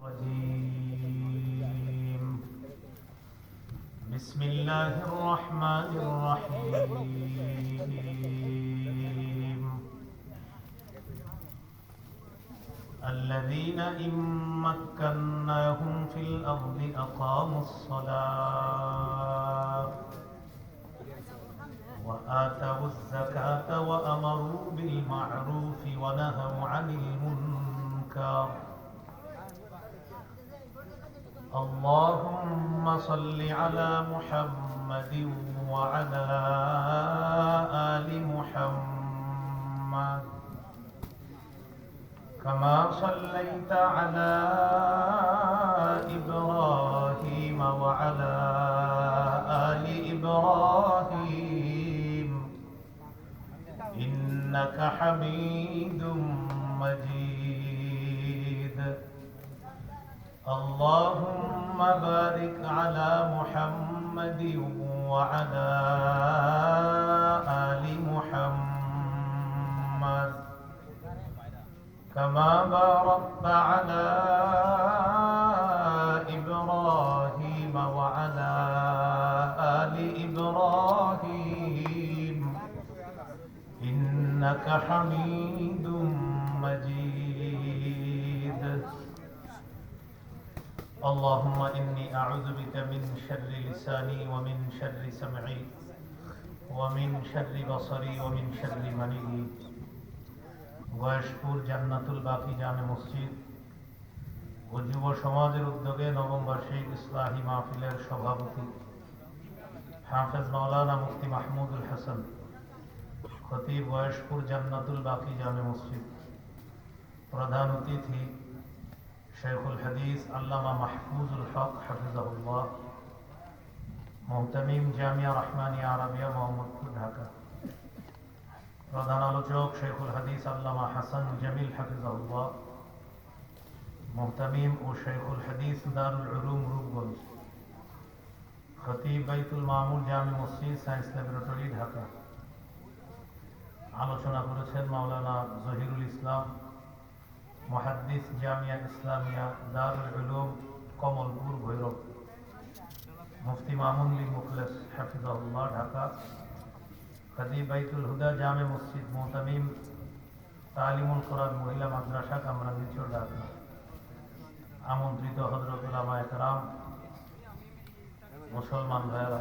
الرجيم. بسم الله الرحمن الرحيم. الذين إن مكناهم في الأرض أقاموا الصلاة وآتوا الزكاة وأمروا بالمعروف ونهوا عن المنكر. اللهم صل على محمد وعلى آل محمد كما صليت على إبراهيم وعلى آل إبراهيم إنك حميد مجيد. اللهم بارك على محمد وعلى آل محمد كما باركت على إبراهيم وعلى آل إبراهيم إنك حميد مجيد. اللهم إني أعوذ بك من شر لساني ومن شر سمعي ومن شر بصري ومن شر مني। গয়েশপুর জান্নাতুল বাকি জামে মসজিদ ও যুব সমাজের উদ্যোগে নবম বার্ষিক ইসলাহি মাহফিলের সভাপতি হাফেজ মাওলানা মুফতি মাহমুদুল হাসান খতিব গয়েশপুর জান্নাতুল বাকি জামে মসজিদ, প্রধান অতিথি শেখুল হাদিস আল্লামা মাহফুজুল হক হাফিজাহুল্লাহ, মুহতামিম জামিয়া রহমানিয়া আরাবিয়া মোহাম্মদপুর ঢাকা। প্রধান আলোচক শেখুল হাদিস আল্লামা হাসান জামিল হাফিজাহুল্লাহ, মুহতামিম ও শেখুল হাদিস দারুল উলুম রূপগঞ্জ। খতিব বাইতুল মামুর জামে মসজিদ সায়েন্স ল্যাবরেটরি ঢাকা। আলোচনা করেছেন মাওলানা জহিরুল ইসলাম, মুহাদ্দিস জামিয়া ইসলামিয়া দারুল উলুম কমলপুর ভৈরব। মুফতি মামুন লি মুখলেস হাফিজাহুল্লাহ ঢাকা। খতিব বাইতুল হুদা জামে মসজিদ মুহতামিম তালিমুল কোরআন মহিলা মাদ্রাসা কামরাঙ্গীরচর ঢাকা। আমন্ত্রিত হযরত উলামায়ে কেরাম, মুসলমান ভাইয়েরা,